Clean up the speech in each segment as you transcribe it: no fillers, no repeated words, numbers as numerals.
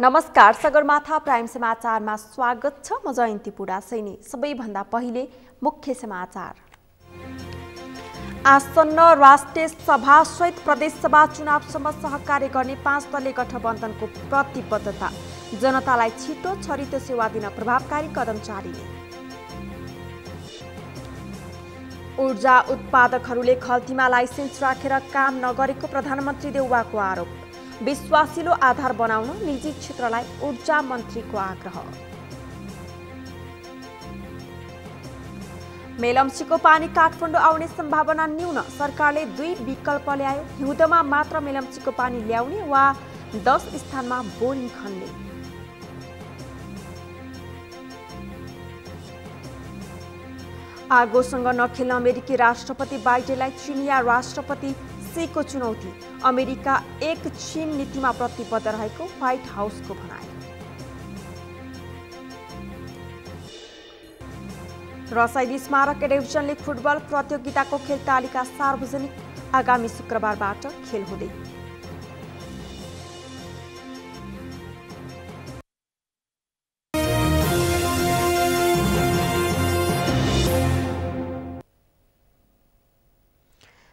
नमस्कार, सगरमाथा प्राइम समाचारमा स्वागत छ। म जयन्ती पुडासैनी। सबैभन्दा पहिले मुख्य समाचार। आसन्न राष्ट्रिय सभा सहित प्रदेश सभा चुनावसम्म सहकार्य गर्ने 5 दलीय गठबन्धनको प्रतिबद्धता। जनतालाई छिटो छरितो सेवा दिन प्रभावकारी कदम जारी। ऊर्जा उत्पादकहरूले खल्तीमा लाइसेन्स राखेर काम नगरेको प्रधानमन्त्री देउवाको आरोप। विश्वासिलो आधार बनाउन निजी क्षेत्रलाई ऊर्जा मन्त्रीको आग्रह। मेलम्चीको पानी काठमाडौँ आउने सम्भावना न्यून। सरकारले 2 विकल्प ल्यायो। हिउँदमा मात्र मेलम्चीको पानी ल्याउने वा 10 स्थानमा बोरिङ खन्ने। आगोसँग नखेल्न अमेरिकी राष्ट्रपति बाइडेनलाई चिनिया राष्ट्रपति सीको चुनौती। अमेरिका एक चीन नीतिमा प्रतिबद्ध रहेको व्हाइट हाउसको भनाइ। रसाइली स्मारक डिभिजन लिग फुटबल प्रतियोगिताको खेल तालिका सार्वजनिक। आगामी शुक्रबारबाट खेल हुँदै।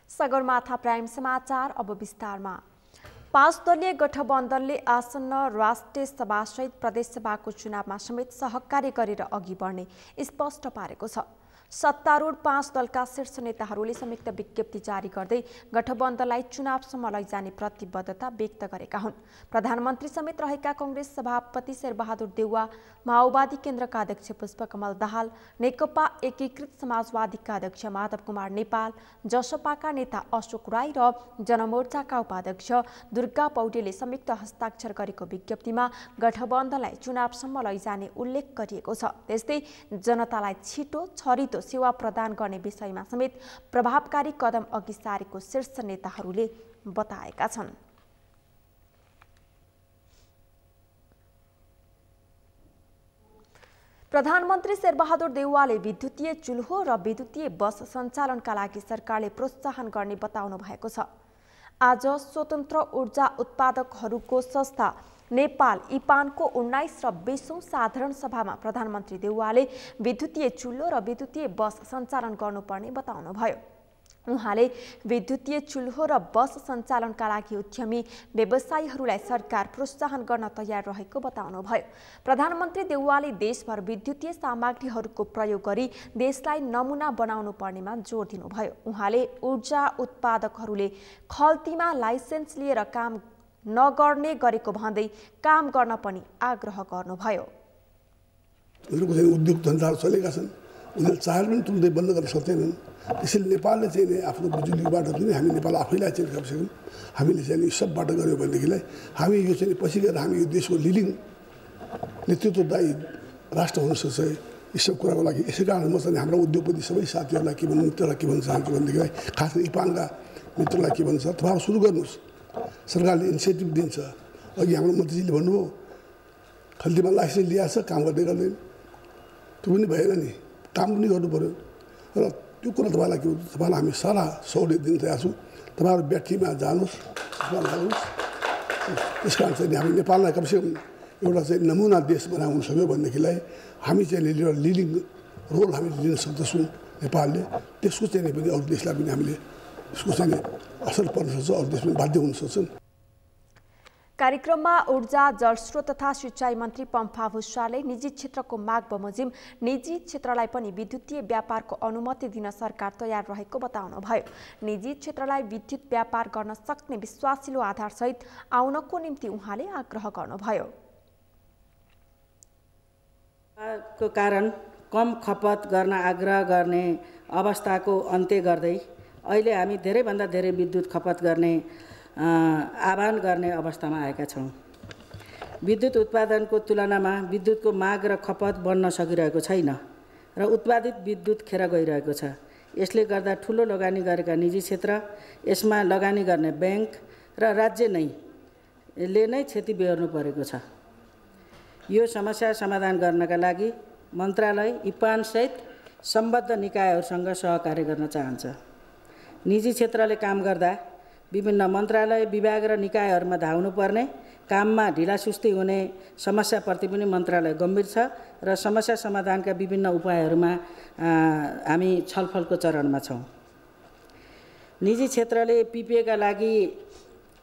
सगरमाथा प्राइम समाचार अब विस्तारमा। 5 दलीय गठबन्धनले आसन्न राष्ट्रिय सभा सहित प्रदेश सभाको चुनावमा समेत सहकार्य गरेर अघि बढ्ने स्पष्ट पारेको छ। सत्तारूढ 5 दलका शीर्ष नेताहरूले संयुक्त विज्ञप्ति जारी गर्दै गठबन्धनलाई चुनावसम्म लैजाने प्रतिबद्धता व्यक्त गरेका हुन्। प्रधानमन्त्री समेत रहेका कांग्रेस सभापति शेरबहादुर देउवा, माओवादी केन्द्रका अध्यक्ष पुष्पकमल दाहाल, नेकपा एकीकृत समाजवादीका अध्यक्ष माधव कुमार नेपाल, जसपाका नेता अशोक राई र जनमोर्चाका उपाध्यक्ष दुर्गा पौडेलले संयुक्त हस्ताक्षर गरेको विज्ञप्तिमा गठबन्धनलाई चुनावसम्म लैजाने उल्लेख गरिएको छ। त्यस्तै जनतालाई छिटो छरितो सेवा प्रदान गर्ने विषयमा समेत प्रभावकारी कदम अघि सारेको शीर्ष नेताहरूले बताएका छन्। प्रधानमन्त्री शेरबहादुर देउवाले विद्युतीय चुल्हो र विद्युतीय बस सञ्चालनका लागि सरकारले प्रोत्साहन गर्ने बताउनु भएको छ। आज स्वतन्त्र ऊर्जा उत्पादकहरूको संस्था नेपाल इपानको 19 र 20औं साधारण सभामा प्रधानमन्त्री देउवाले विद्युतीय चुल्हो र विद्युतीय बस सञ्चालन गर्नुपर्ने बताउनुभयो। उहाँले विद्युतीय चुल्हो र बस सञ्चालनका लागि उद्यमी व्यवसायीहरूलाई सरकार प्रोत्साहन गर्न तयार रहेको बताउनुभयो। प्रधानमन्त्री देउवाले देशभर विद्युतीय सामग्रीहरूको प्रयोग गरी देशलाई नमुना बनाउनु पर्नेमा जोड दिनुभयो। उहाँले ऊर्जा उत्पादकहरूले खल्तीमा लाइसेन्स लिएर काम नगर्ने गरेको भन्दै काम गर्न पनि आग्रह गर्नुभयो। उद्योग धन्दाहरू चलेका छन्, उनीहरूले चाहेर पनि तुरुन्तै बन्द गर्न सक्दैनन्। त्यसैले नेपालले चाहिँ आफ्नो बिजुलीबाट पनि हामी नेपाल आफैलाई चाहिँ कमसेकम हामीले चाहिँ सबबाट गऱ्यो भनेदेखिलाई हामी यो चाहिँ पछि गएर हामी यो देशको लिडिङ नेतृत्वदायी राष्ट्र हुन सक्छ। यी सब कुराको लागि यसै कारण म चाहिँ हाम्रो उद्योगपति सबै साथीहरूलाई के भन्नु, मित्रलाई के भन्न चाहन्छु भनेदेखिलाई खास गरी इपानका मित्रलाई के भन्छ, तपाईँहरू सुरु गर्नुहोस्। सरकारले इनिसिएटिभ दिन्छ। अघि हाम्रो मन्त्रीजीले भन्नुभयो खल्तीमा लाइसेन्स ल्याएको छ, काम गर्दै गर्दैन, त्यो पनि भएन नि, काम पनि गर्नु पऱ्यो। र त्यो कुरा तपाईँलाई के भन्छ, तपाईँलाई हामी सारा सहुलियत दिन तयार छौँ। तपाईँहरू ब्याट्रीमा जानुहोस्, लाग्नुहोस्। त्यस कारण चाहिँ हामी नेपाललाई कमसेकम एउटा चाहिँ नमुना देश बनाउनु सक्यो भनेदेखिलाई हामी चाहिँ लिडिङ रोल हामीले लिन सक्दछौँ नेपालले। त्यसको चाहिँ पनि अरू देशलाई पनि हामीले यसको चाहिँ असर पर्न सक्छ, अरू देश पनि बाध्य हुन सक्छन्। कार्यक्रममा ऊर्जा, जलस्रोत तथा सिंचाई मन्त्री पम्फा भुषालले निजी क्षेत्रको माग बमोजिम निजी क्षेत्रलाई पनि विद्युतीय व्यापारको अनुमति दिन सरकार तयार रहेको बताउनुभयो। निजी क्षेत्रलाई विद्युत व्यापार गर्न सक्ने विश्वासिलो आधारसहित आउनको निम्ति उहाँले आग्रह गर्नुभयो। को कारण कम खपत गर्न आग्रह गर्ने अवस्थाको अन्त्य गर्दै अहिले हामी धेरैभन्दा धेरै विद्युत खपत गर्ने आह्वान गर्ने अवस्थामा आएका छौँ। विद्युत उत्पादनको तुलनामा विद्युतको माग र खपत बढ्न सकिरहेको छैन र उत्पादित विद्युत खेर गइरहेको छ। यसले गर्दा ठुलो लगानी गरेका निजी क्षेत्र, यसमा लगानी गर्ने ब्याङ्क र राज्य नै क्षति बेहोर्नु परेको छ। यो समस्या समाधान गर्नका लागि मन्त्रालय इपानसहित सम्बद्ध निकायहरूसँग सहकार्य गर्न चाहन्छ। निजी क्षेत्रले काम गर्दा विभिन्न मन्त्रालय विभाग र निकायहरूमा धाउनुपर्ने, काममा ढिलासुस्ती हुने समस्याप्रति पनि मन्त्रालय गम्भीर छ र समस्या समाधानका विभिन्न उपायहरूमा हामी छलफलको चरणमा छौँ। निजी क्षेत्रले पिपिएका लागि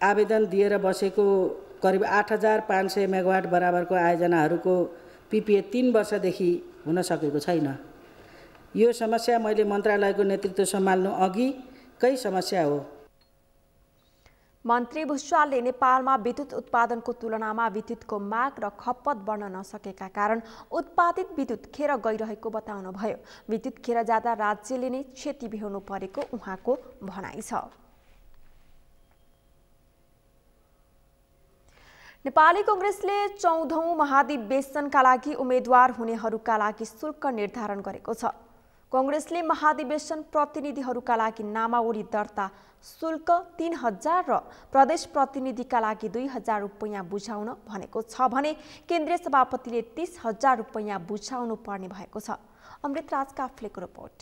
आवेदन दिएर बसेको करिब 8500 मेगावाट बराबरको आयोजनाहरूको पिपिए 3 वर्षदेखि हुन सकेको छैन। यो समस्या मैले मन्त्रालयको नेतृत्व सम्हाल्नु अघिकै समस्या हो। मन्त्री भुषालले नेपालमा विद्युत उत्पादनको तुलनामा विद्युतको माग र खपत बढ्न नसकेका कारण उत्पादित विद्युत खेर गइरहेको बताउनुभयो। विद्युत खेर जाँदा राज्यले नै क्षति बिहोर्नु परेको उहाँको भनाइ छ। नेपाली कांग्रेसले 14औं महाधिवेशनका लागि उम्मेद्वार हुनेहरूका लागि शुल्क निर्धारण गरेको छ। कांग्रेसले महाधिवेशन प्रतिनिधिहरूका लागि नामावली दर्ता शुल्क 3000 र प्रदेश प्रतिनिधिका लागि 2000 रुपैयाँ बुझाउन भनेको छ भने केन्द्रीय सभापतिले 30,000 रुपैयाँ बुझाउनु पर्ने भएको छ। अमृतराज काफ्लेको रिपोर्ट।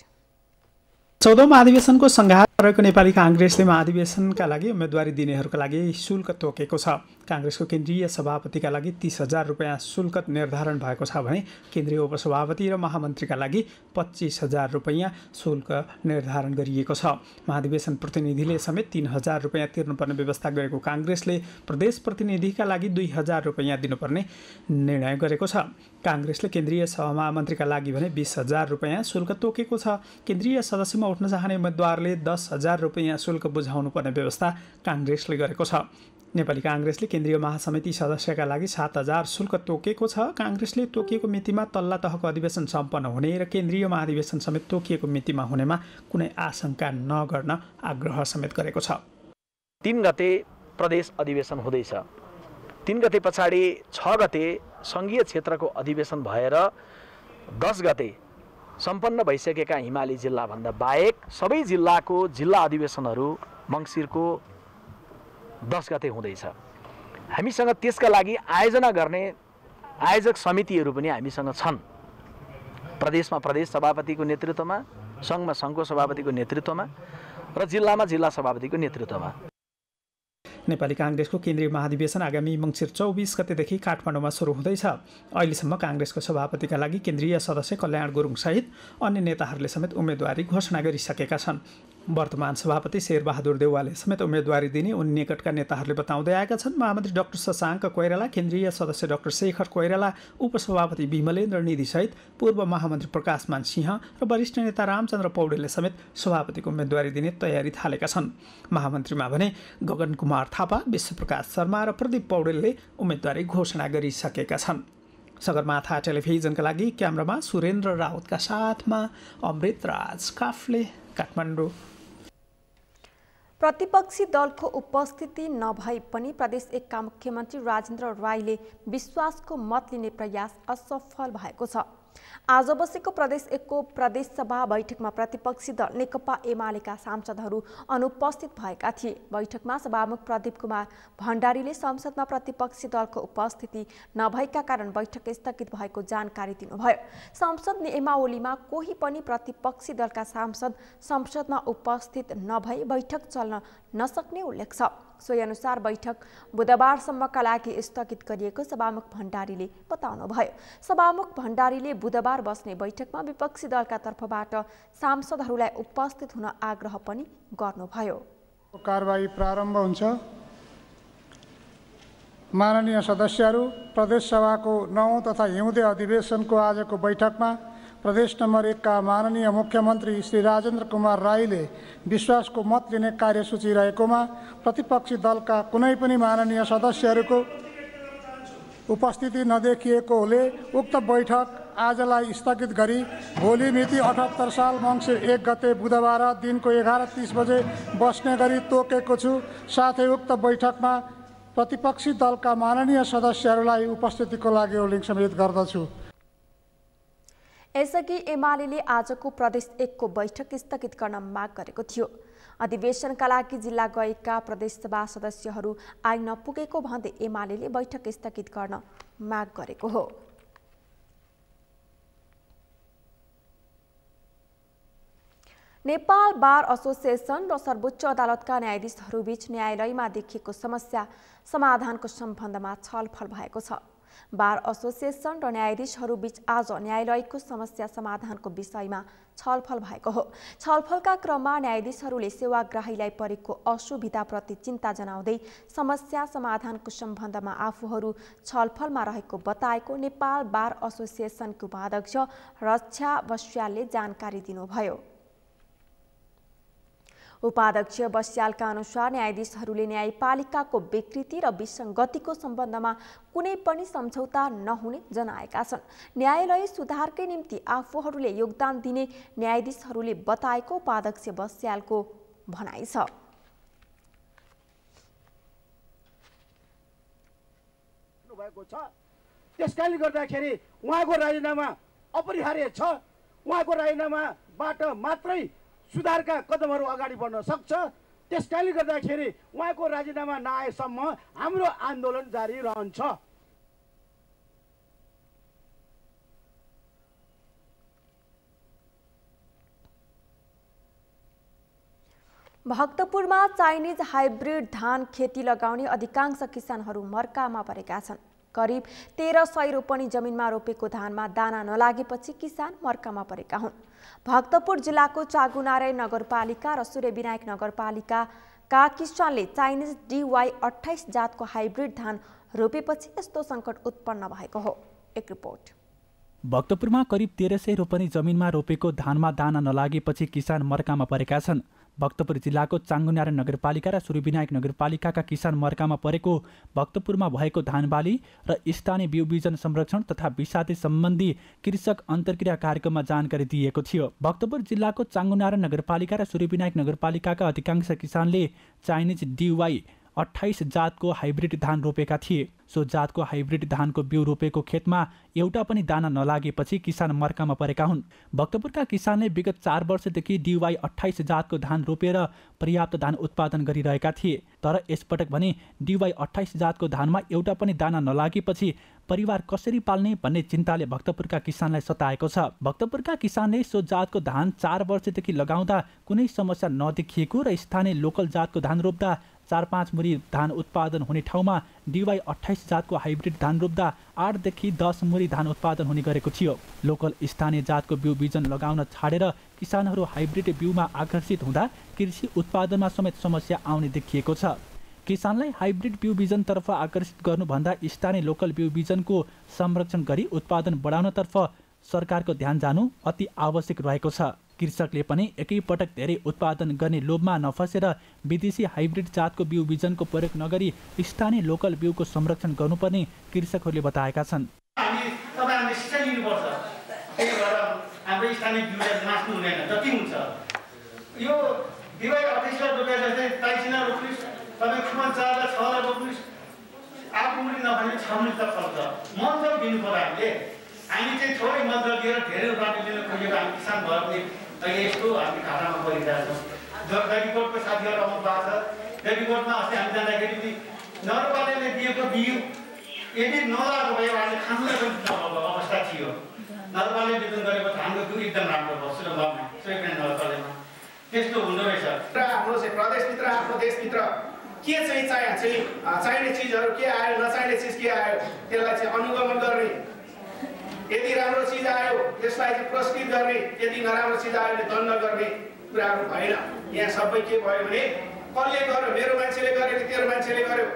14औं महाधिवेशनको संघार रहेको नेपाली कांग्रेसले महाधिवेशनका लागि उम्मेदवारी दिनेहरूका लागि शुल्क तोकेको छ। कांग्रेसको केन्द्रीय सभापतिका लागि 30,000 रुपैयाँ शुल्क निर्धारण भएको छ भने केन्द्रीय उपसभापति र महामन्त्रीका लागि 25,000 रुपैयाँ शुल्क निर्धारण गरिएको छ। महाधिवेशन प्रतिनिधिले समेत 3,000 रुपैयाँ तिर्नुपर्ने व्यवस्था गरेको कांग्रेसले प्रदेश प्रतिनिधिका लागि 2,000 रुपैयाँ दिनुपर्ने निर्णय गरेको छ। कांग्रेसले केन्द्रीय महामन्त्रीका लागि भने 20,000 रुपैयाँ शुल्क तोकेको छ। केन्द्रीय सदस्यमा उठ्न चाहने उम्मेदवारले 10,000 रुपैयाँ शुल्क बुझाउनु पर्ने व्यवस्था कांग्रेसले गरेको छ। नेपाली कांग्रेसले केन्द्रीय महासमिति सदस्यका लागि 7,000 शुल्क तोकेको छ। कांग्रेसले तोकिएको मितिमा तल्ला तहको अधिवेशन सम्पन्न हुने र केन्द्रीय महाधिवेशन समेत तोकिएको मितिमा हुनेमा कुनै आशंका नगर्न आग्रह समेत गरेको छ। 3 गते प्रदेश अधिवेशन हुँदैछ। 3 गते पछाडि 6 गते संघीय क्षेत्रको अधिवेशन भएर 10 गते सम्पन्न भइसकेका हिमाली जिल्लाभन्दा बाहेक सबै जिल्लाको जिल्ला अधिवेशनहरू मङ्सिरको 10 गते हुँदैछ। हामीसँग त्यसका लागि आयोजना गर्ने आयोजक समितिहरू पनि हामीसँग छन्। प्रदेशमा प्रदेश सभापतिको नेतृत्वमा, सङ्घमा सङ्घको सभापतिको नेतृत्वमा र जिल्लामा जिल्ला सभापतिको नेतृत्वमा। नेपाली कांग्रेसको केन्द्रीय महाधिवेशन आगामी मङ्सिर 24 गतेदेखि काठमाडौँमा सुरु हुँदैछ। अहिलेसम्म कांग्रेसको सभापतिका लागि केन्द्रीय सदस्य कल्याण गुरुङ सहित अन्य नेताहरूले समेत उम्मेदवारी घोषणा गरिसकेका छन्। वर्तमान सभापति शेरबहादुर देउवाले समेत उम्मेदवारी दिने उनी निकटका नेताहरूले बताउँदै आएका छन्। महामन्त्री डाक्टर शशाङ्क कोइराला, केन्द्रीय सदस्य डाक्टर शेखर कोइराला, उपसभापति विमलेन्द्र निधि सहित पूर्व महामन्त्री प्रकाशमान सिंह र वरिष्ठ नेता रामचन्द्र पौडेलले समेत सभापतिको उम्मेदवारी दिने तयारी थालेका छन्। महामन्त्रीमा भने गगन कुमार थापा, विश्वप्रकाश शर्मा र प्रदीप पौडेलले उम्मेदवारी घोषणा गरिसकेका छन्। सगरमाथा टेलिभिजनका लागि क्यामेरामा सुरेन्द्र राउतका साथमा अमृतराज काफ्ले, काठमाडौँ। प्रतिपक्षी दलको उपस्थिति नभए पनि प्रदेश 1 का मुख्यमन्त्री राजेन्द्र राईले विश्वासको मत लिने प्रयास असफल भएको छ। आज बसेको प्रदेश 1 को प्रदेश सभा बैठकमा प्रतिपक्षी दल नेकपा एमालेका सांसदहरू अनुपस्थित भएका थिए। बैठकमा सभामुख प्रदीप कुमार भण्डारीले संसदमा प्रतिपक्षी दलको उपस्थिति नभएका कारण बैठक स्थगित भएको जानकारी दिनुभयो। संसद नियमावलीमा कोही पनि प्रतिपक्षी दलका सांसद संसदमा उपस्थित नभई बैठक चल्न नसक्ने उल्लेख छ। सोही अनुसार बैठक बुधबारसम्मका लागि स्थगित गरिएको सभामुख भण्डारीले बताउनुभयो। सभामुख भण्डारीले बुधबार बस्ने बैठकमा विपक्षी दलका तर्फबाट सांसदहरूलाई उपस्थित हुन आग्रह पनि गर्नुभयो। कारबाही प्रारम्भ हुन्छ। माननीय सदस्यहरू, प्रदेश सभाको 9औं तथा हिउँदे अधिवेशनको आजको बैठकमा प्रदेश नम्बर 1 का माननीय मुख्यमन्त्री श्री राजेन्द्र कुमार राईले विश्वासको मत लिने कार्यसूची रहेकोमा प्रतिपक्षी दलका कुनै पनि माननीय सदस्यहरूको उपस्थिति नदेखिएकोले उक्त बैठक आजलाई स्थगित गरी भोलि मिति 78 साल मङ्सिर 1 गते बुधबार दिनको 11:30 बजे बस्ने गरी तोकेको छु। साथै उक्त बैठकमा प्रतिपक्षी दलका माननीय सदस्यहरूलाई उपस्थितिको लागि उल्लेख समेत गर्दछु। यसअघि एमालेले आजको प्रदेश 1 को बैठक स्थगित गर्न माग गरेको थियो। अधिवेशनका लागि जिल्ला गएका प्रदेश सभा सदस्यहरू आइ नपुगेको भन्दै एमालेले बैठक स्थगित गर्न माग गरेको हो। नेपाल बार एसोसिएसन र सर्वोच्च अदालतका न्यायाधीशहरूबीच न्यायालयमा देखिएको समस्या समाधानको सम्बन्धमा छलफल भएको छ। बार एसोसिएसन र न्यायाधीशहरूबीच आज न्यायालयको समस्या समाधानको विषयमा छलफल भएको हो। छलफलका क्रममा न्यायाधीशहरूले सेवाग्राहीलाई परेको असुविधाप्रति चिन्ता जनाउँदै समस्या समाधानको सम्बन्धमा आफूहरू छलफलमा रहेको बताएको नेपाल बार एसोसिएसनको उपाध्यक्ष रक्षा बस्यालले जानकारी दिनुभयो। उपाध्यक्ष बस्यालका अनुसार न्यायाधीशहरूले न्यायपालिकाको विकृति र विसङ्गतिको सम्बन्धमा कुनै पनि सम्झौता नहुने जनाएका छन्। न्यायालय सुधारकै निम्ति आफूहरूले योगदान दिने न्यायाधीशहरूले बताएको उपाध्यक्ष बस्यालको भनाइ छ। त्यसकारणले गर्दाखेरि उहाँको राजीनामा अपरिहार्य छ। उहाँको राजीनामाबाट मात्रै सुधारका कदमहरू अगाडि बढ्न सक्छ। त्यसकारणले गर्दाखेरि उहाँको राजीनामा नआएसम्म हाम्रो आन्दोलन जारी रहन्छ। भक्तपुरमा चाइनिज हाइब्रिड धान खेती लगाउने अधिकांश किसानहरू मर्कामा परेका छन्। करिब 1300 रोपनी जमिनमा रोपेको धानमा दाना नलागेपछि किसान मर्कामा परेका हुन्। भक्तपुर जिल्लाको चागुनारायण नगरपालिका र सूर्यविनायक नगरपालिकाका किसानले चाइनिज DY28 जातको हाइब्रिड धान रोपेपछि यस्तो सङ्कट उत्पन्न भएको हो। एक रिपोर्ट। भक्तपुरमा करिब 1300 रोपनी जमिनमा रोपेको धानमा दाना नलागेपछि किसान मर्कामा परेका छन्। भक्तपुर जिल्लाको चाङ्गुनारायण नगरपालिका र सूर्यविनायक नगरपालिकाका किसान मर्कामा परेको भक्तपुरमा भएको धानबाली र स्थानीय बिउ बिजन संरक्षण तथा विषादी सम्बन्धी कृषक अन्तर्क्रिया कार्यक्रममा जानकारी दिएको थियो। भक्तपुर जिल्लाको चाङ्गुनारायण नगरपालिका र सूर्यविनायक नगरपालिकाका अधिकांश किसानले चाइनिज DY28 जातको हाइब्रिड धान रोपेका थिए। सो जातको हाइब्रिड धानको बिउ रोपेको खेतमा एउटा पनि दाना नलागेपछि किसान मर्कामा परेका हुन्। भक्तपुरका किसानले विगत 4 वर्षदेखि DY28 जातको धान रोपेर पर्याप्त धान उत्पादन गरिरहेका थिए। तर यसपटक भने DY28 जातको धानमा एउटा पनि दाना नलागेपछि परिवार कसरी पाल्ने भन्ने चिन्ताले भक्तपुरका किसानलाई सताएको छ। भक्तपुरका किसानले सो जातको धान 4 वर्षदेखि लगाउँदा कुनै समस्या नदेखिएको र स्थानीय लोकल जातको धान रोप्दा 4-5 मुरी धान उत्पादन हुने ठाउँमा DY28 जातको हाइब्रिड धान रोप्दा 8 देखि 10 मुरी धान उत्पादन हुने गरेको थियो। लोकल स्थानीय जातको बिउ बिजन लगाउन छाडेर किसानहरू हाइब्रिड बिउमा आकर्षित हुँदा कृषि उत्पादनमा समेत समस्या आउने देखिएको छ। किसानलाई हाइब्रिड बिउ बिजनतर्फ आकर्षित गर्नुभन्दा स्थानीय लोकल बिउ बिजनको संरक्षण गरी उत्पादन बढाउनतर्फ सरकारको ध्यान जानु अति आवश्यक रहेको छ। कृषकले पनि एकैपटक धेरै उत्पादन गर्ने लोभमा नफसेर विदेशी हाइब्रिड जातको बिउ बिजनको प्रयोग नगरी स्थानीय लोकल बिउको संरक्षण गर्नुपर्ने कृषकहरूले बताएका छन्। तपाईहरुले शिक्षा लिनुपर्छ। त्यही भएर हाम्रो स्थानीय बिउलाई नाच्नु हुँदैन। जति हुन्छ यो DY28 रोपे जस्तै 23 रोप्नुस्, तपाई खुमन 4 रोप्नुस्, आफूले नभने 6 मुरी त फल्छ। मजदुर दिनु पर्यो। हामी चाहिँ थोरै मजदुर दिएर धेरै उत्पादन लिन खोजेको हामी किसान भएर यस्तो हामी खातामा परिरहेको छौँ। दैनिकोटको साथीहरू आउनु भएको छ। दैनिकोटमा अस्ति हामी जाँदाखेरि नगरपालिकाले दिएको बिउ यदि नलागेको भए उहाँले खानुलाई पनि नभएको अवस्था थियो। नगरपालिकाले वितरण गरेको धानको बिउ एकदम राम्रो भयो सुलभमा सूर्यविनायक नगरपालिकामा त्यस्तो हुँदो रहेछ। र हाम्रो चाहिँ प्रदेशभित्र आफ्नो देशभित्र के चाहिँ चाहिने चिजहरू के आयो, नचाहिने चिज के आयो त्यसलाई चाहिँ अनुगमन गर्ने। यदि राम्रो चिज आयो त्यसलाई चाहिँ पुरस्कृत गर्ने, यदि नराम्रो चिज आयो भने दण्ड गर्ने कुराहरू भएन। यहाँ सबै के भयो भने कसले गर्यो, मेरो मान्छेले गर्यो कि तेरो मान्छेले गर्यो,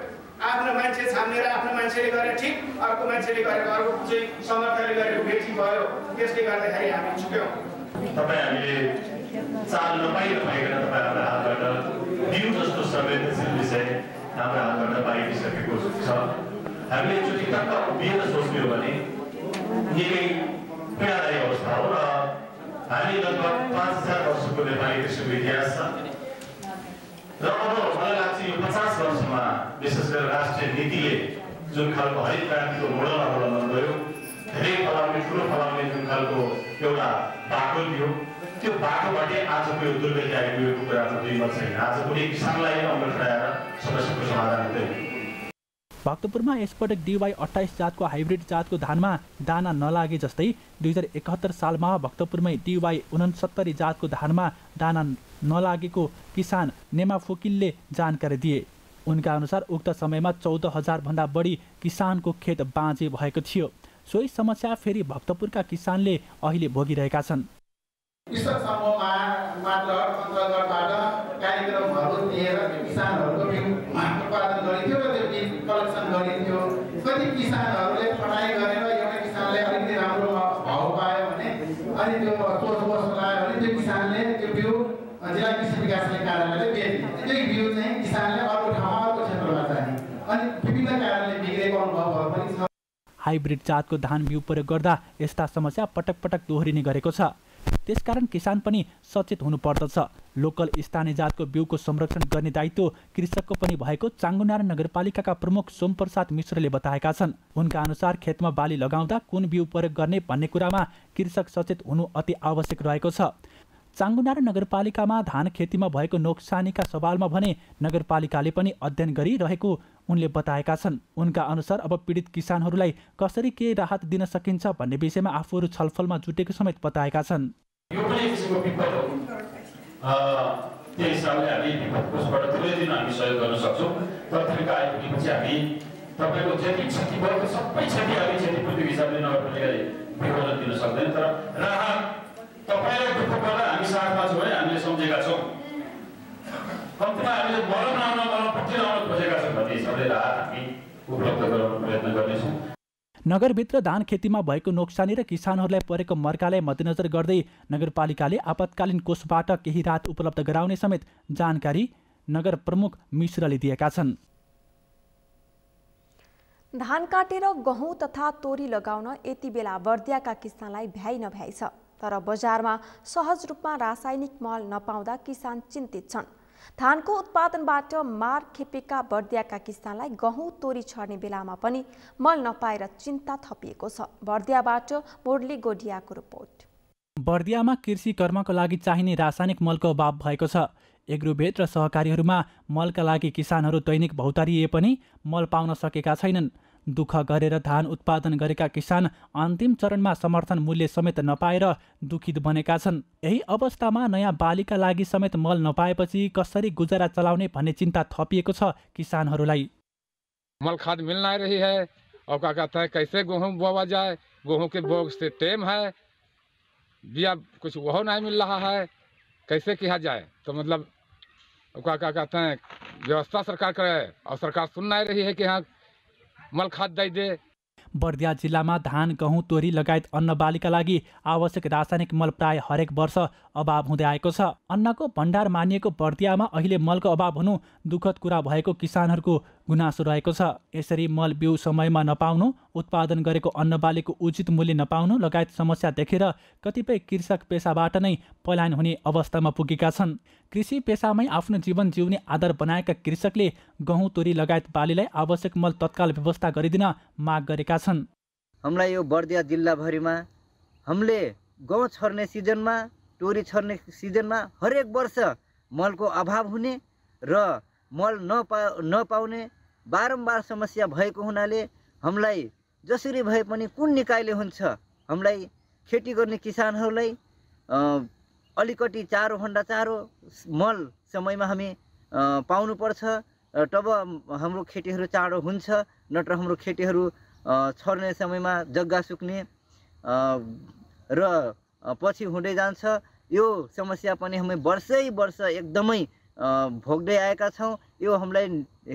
आफ्नो मान्छे छानेर आफ्नो मान्छेले गरे ठिक, अर्को मान्छेले गरेको अर्को चाहिँ समर्थनले गरेको बेठी भयो। त्यसले गर्दाखेरि हामी चुक्यौँ। तपाईँ हामीले चाल नपाइकन तपाईँहरूको हातबाट बिउ जस्तो संवेदनशील विषय हाम्रो हातबाट पाइसकेको छ। हामीले एकचोटि टक्क उभिएर सोच्ने हो भने निकै पीडादायी अवस्था हो र हामी लगभग 5000 वर्षको नेपाली कृषिको इतिहास छ र अब मलाई लाग्छ यो 50 वर्षमा विशेष गरेर राष्ट्रिय नीतिले जुन खालको हरित क्रान्तिको मोडल अवलम्बन गर्यो, धेरै फलाउने ठुलो फलाउने जुन खालको एउटा बाटो दियो, त्यो बाटोबाटै आजको यो दुर्गति आइपुगेको कुरामा दुई मत छैन। आज कुनै किसानलाई अमल खडाएर समस्याको समाधान हुँदैन। भक्तपुरमा यसपटक DY 28 जातको हाइब्रिड जातको धानमा दाना नलागे जस्तै 2071 सालमा भक्तपुरमै DY 69 जातको धानमा दाना नलागेको किसान नेमा फोकिलले जानकारी दिए। उनका अनुसार उक्त समयमा 14,000 भन्दा बढी किसानको खेत बाँझे भएको थियो। सोही समस्या फेरि भक्तपुरका किसानले अहिले भोगिरहेका छन्। कृषक समूहमा मात्र अन्तर्गतबाट कार्यक्रमहरू दिएर किसानहरूको बिउ उत्पादन गरिन्थ्यो र त्यो बिउ कलेक्सन गरिन्थ्यो। कति किसानहरूले पढाइ गरेर एउटा किसानले अलिकति राम्रो भाउ पायो भने अनि त्यो सोच लगायो भने त्यो किसानले त्यो बिउ जिल्ला कृषि विकास कार्यालयले बेच्ने। त्यो बिउ चाहिँ किसानले अर्को ठाउँमा अर्को क्षेत्रमा चाहिने अनि विभिन्न कारणले बिग्रेको अनुभवहरू पनि छ। हाइब्रिड जातको धान बिउ प्रयोग गर्दा यस्ता समस्या पटक पटक दोहोरिने गरेको छ। त्यसकारण किसान पनि सचेत हुनुपर्दछ। लोकल स्थानीय जातको बिउको संरक्षण गर्ने दायित्व कृषकको पनि भएको चाङ्गुनारायण नगरपालिकाका प्रमुख सोमप्रसाद मिश्रले बताएका छन्। उनका अनुसार खेतमा बाली लगाउँदा कुन बिउ प्रयोग गर्ने भन्ने कुरामा कृषक सचेत हुनु अति आवश्यक रहेको छ। चाङ्गुनारायण नगरपालिकामा धान खेतीमा भएको नोक्सानीका सवालमा भने नगरपालिकाले पनि अध्ययन गरिरहेको उनले बताएका छन्। उनका अनुसार अब पीडित किसानहरूलाई कसरी के राहत दिन सकिन्छ भन्ने विषयमा आफूहरू छलफलमा जुटेको समेत बताएका छन्। यो पनि एक किसिमको विपद हो। त्यही हिसाबले हामी विपद कोषबाट थुप्रै दिन हामी सहयोग गर्न सक्छौँ। तथ्याङ्क आइपुगेपछि हामी तपाईँको जति क्षति भएको सबै क्षति हामी क्षतिपूर्तिको हिसाबले नगरपालिकाले विवरण दिन सक्दैन। तर राहत तपाईँलाई दुःख पर्दा हामी साथमा छौँ है, हामीले सम्झेका छौँ। कम्तीमा हामीले मरण आउन खोजेका छौँ भन्ने हिसाबले राहत हामी उपलब्ध गराउन प्रयत्न गर्नेछौँ। नगरभित्र धान खेतीमा भएको नोक्सानी र किसानहरूलाई परेको मर्कालाई मध्यनजर गर्दै नगरपालिकाले आपतकालीन कोषबाट केही राहत उपलब्ध गराउने समेत जानकारी नगर प्रमुख मिश्रले दिएका छन्। धान काटेर गहुँ तथा तोरी लगाउन यति बेला बर्दियाका किसानलाई भ्याइ नभ्याइ छ। तर बजारमा सहज रूपमा रासायनिक मल नपाउँदा किसान चिन्तित छन्। धानको उत्पादनबाट मार खेपेका बर्दियाका किसानलाई गहुँ तोरी छर्ने बेलामा पनि मल नपाएर चिन्ता थपिएको छ। बर्दियाबाट मुरली गोडियाको रिपोर्ट। बर्दियामा कृषि कर्मको लागि चाहिने रासायनिक मलको अभाव भएको छ। एग्रोभेट र सहकारीहरूमा मलका लागि किसानहरू दैनिक भौतारिए पनि मल पाउन सकेका छैनन्। दुःख गरेर धान उत्पादन गरेका किसान अन्तिम चरणमा समर्थन मूल्य समेत नपाएर दुखित बनेका छन्। यही अवस्थामा नयाँ बालीका लागि समेत मल नपाएपछि कसरी गुजारा चलाउने भन्ने चिन्ता थपिएको छ किसानहरूलाई। मल खाद मिल नहीं रही है और क्या कहता है कैसे गेहूँ बोवा जाए, गेहूँ के बोग से टेम है, बिया कुछ वह नहीं मिल रहा है, कैसे किया जाए। तो मतलब क्या कहते हैं व्यवस्था सरकार करे और सरकार सुन नहीं रही है कि हाँ मल खाद दे। बर्दिया जिल्लामा धान गहुँ तोरी लगायत अन्न बालीका लागि आवश्यक रासायनिक मल प्राय हरेक वर्ष अभाव हुँदै आएको छ। अन्नको भण्डार मानिएको बर्दियामा अहिले मलको अभाव हुनु दुःखद कुरा भएको किसानहरूको गुनासो रहेको छ। यसरी मल बिउ समयमा नपाउनु, उत्पादन गरेको अन्न बालीको उचित मूल्य नपाउनु लगायत समस्या देखेर कतिपय कृषक पेसाबाट नै पलायन हुने अवस्थामा पुगेका छन्। कृषि पेसामै आफ्नो जीवन जिउने आधार बनाएका कृषकले गहुँ तोरी लगायत बालीलाई आवश्यक मल तत्काल व्यवस्था गरिदिन माग गरेका छन्। हामीलाई यो बर्दिया जिल्लाभरिमा हामीले गहुँ छर्ने सिजनमा, तोरी छर्ने सिजनमा हरेक वर्ष मलको अभाव हुने र मल नपाउने बारम्बार समस्या भएको हुनाले हामीलाई जसरी भए पनि कुन निकायले हुन्छ हामीलाई खेती गर्ने किसानहरूलाई अलिकति चारोभन्दा चारो मल समयमा हामी पाउनुपर्छ, तब हाम्रो खेतीहरू चाँडो हुन्छ। नत्र हाम्रो खेतीहरू छर्ने समयमा जग्गा सुक्ने र पछि हुँदै जान्छ। यो समस्या पनि हामी वर्षै वर्ष एकदमै भोग्दै आएका छौँ। यो हामीलाई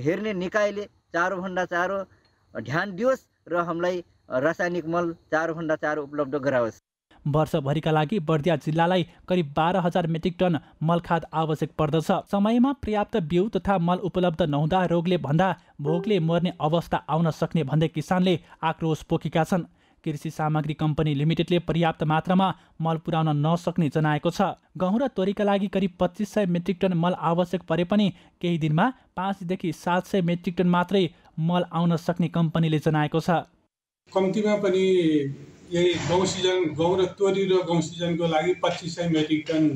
हेर्ने निकायले चारोभन्दा चारो ध्यान दियोस् र हामीलाई रासायनिक मल चारोभन्दा चारो उपलब्ध गराओस्। वर्षभरिका लागि बर्दिया जिल्लालाई करिब 12,000 मेट्रिक टन मल खाद आवश्यक पर्दछ। समयमा पर्याप्त बिउ तथा मल उपलब्ध नहुँदा रोगले भन्दा भोकले मर्ने अवस्था आउन सक्ने भन्दै किसानले आक्रोश पोखेका छन्। कृषि सामग्री कम्पनी लिमिटेडले पर्याप्त मात्रामा मल पुर्याउन नसक्ने जनाएको छ। गहुँ र तोरीका लागि करिब 2500 मेट्रिक टन मल आवश्यक परे पनि केही दिनमा 500 देखि 700 मेट्रिक टन मात्रै मल आउन सक्ने कम्पनीले जनाएको छ। कम्तीमा पनि यही गहुँ र तोरी र गहुँ सिजनको लागि 2500 मेट्रिक टन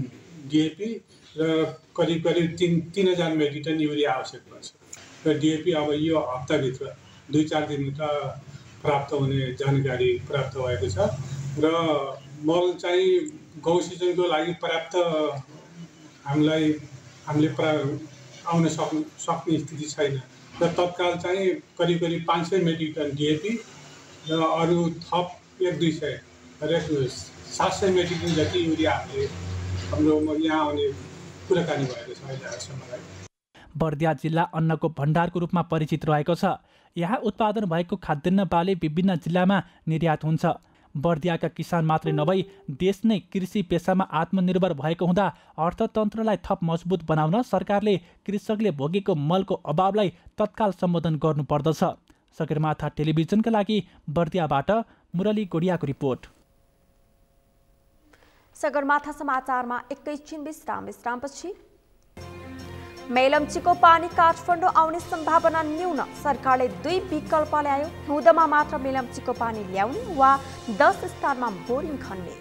डिएपी र करिब 3000 मेट्रिक टन युरिया आवश्यक पर्छ। र डिएपी अब यो हप्ताभित्र 2-4 दिनभित्र प्राप्त हुने जानकारी प्राप्त भएको छ र मल चाहिँ गौँ सिजनको लागि पर्याप्त हामीले आउन सक्ने स्थिति छैन र तत्काल चाहिँ करिब 500 मेट्रिक टन डिएपी र अरू थप 100-200 हरेक 700 मेट्रिक टन जति युरिया हाम्रो यहाँ आउने कुराकानी भएको छ अहिलेसम्मलाई। बर्दिया जिल्ला अन्नको भण्डारको रूपमा परिचित रहेको छ। यहाँ उत्पादन भएको खाद्यान्न बाली विभिन्न जिल्लामा निर्यात हुन्छ। बर्दियाका किसान मात्रै नभई देश नै कृषि पेसामा आत्मनिर्भर भएको हुँदा अर्थतन्त्रलाई थप मजबुत बनाउन सरकारले कृषकले भोगेको मलको अभावलाई तत्काल सम्बोधन गर्नुपर्दछ। सगरमाथा टेलिभिजनका लागि बर्दियाबाट मुरली गोडियाको रिपोर्ट। सगरमाथा समाचारमा एकैछिन विश्रामपछि मेलम्चीको पानी काठमाडौँ आउने सम्भावना न्यून, सरकारले 2 विकल्प ल्यायो। हिउँदमा मात्र मेलम्चीको पानी ल्याउने वा 10 स्थानमा बोरिङ खन्ने।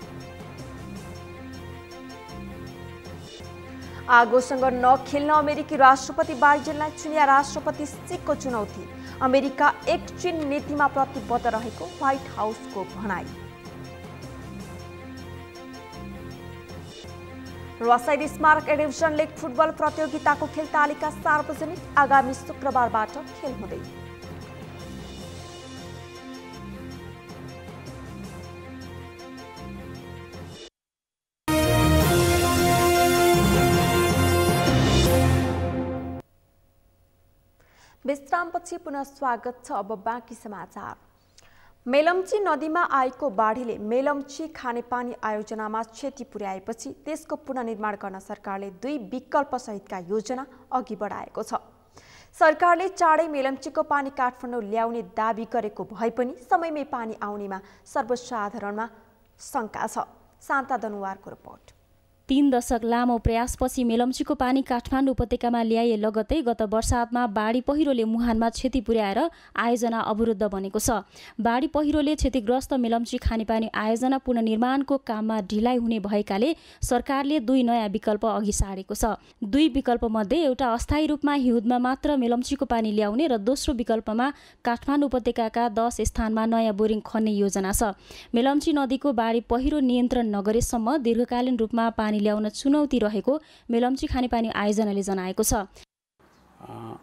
आगोसँग नखेल्न अमेरिकी राष्ट्रपति बाइडेनलाई चुनिया राष्ट्रपति सीको चुनौती। अमेरिका एक चीन नीतिमा प्रतिबद्ध रहेको व्हाइट हाउसको भनाई। रसाइद स्मारक डिभिजन लिग फुटबल प्रतियोगिताको खेल तालिका सार्वजनिक, आगामी शुक्रबारबाट खेल हुँदै। विश्रामपछि पुनः स्वागत छ। अब बाँकी समाचार। मेलम्ची नदीमा आएको बाढीले मेलम्ची खानेपानी आयोजनामा क्षति पुर्याएपछि त्यसको पुनर्निर्माण गर्न सरकारले 2 विकल्प सहितका योजना अघि बढाएको छ। सरकारले चाँडै मेलम्चीको पानी काठमाडौँ ल्याउने दाबी गरेको भए पनि समयमै पानी आउनेमा सर्वसाधारणमा शङ्का छ। शान्ता दनुवारको रिपोर्ट। 3 दशक लामो प्रयासपछि मेलम्चीको पानी काठमाडौँ उपत्यकामा ल्याए लगतै गत वर्षातमा बाढी पहिरोले मुहानमा क्षति पुर्याएर आयोजना अवरुद्ध बनेको छ। बाढी पहिरोले क्षतिग्रस्त मेलम्ची खानेपानी आयोजना पुनर्निर्माणको काममा ढिलाइ हुने भएकाले सरकारले 2 नयाँ विकल्प अघि सारेको छ। 2 विकल्पमध्ये एउटा अस्थायी रूपमा हिउँदमा मात्र मेलम्चीको पानी ल्याउने र दोस्रो विकल्पमा काठमाडौँ उपत्यकाका 10 स्थानमा नयाँ बोरिङ खन्ने योजना छ। मेलम्ची नदीको बाढी पहिरो नियन्त्रण नगरेसम्म दीर्घकालीन रूपमा पानी ल्याउन चुनौती रहेको मेलम्ची खानेपानी आयोजनाले जनाएको छ।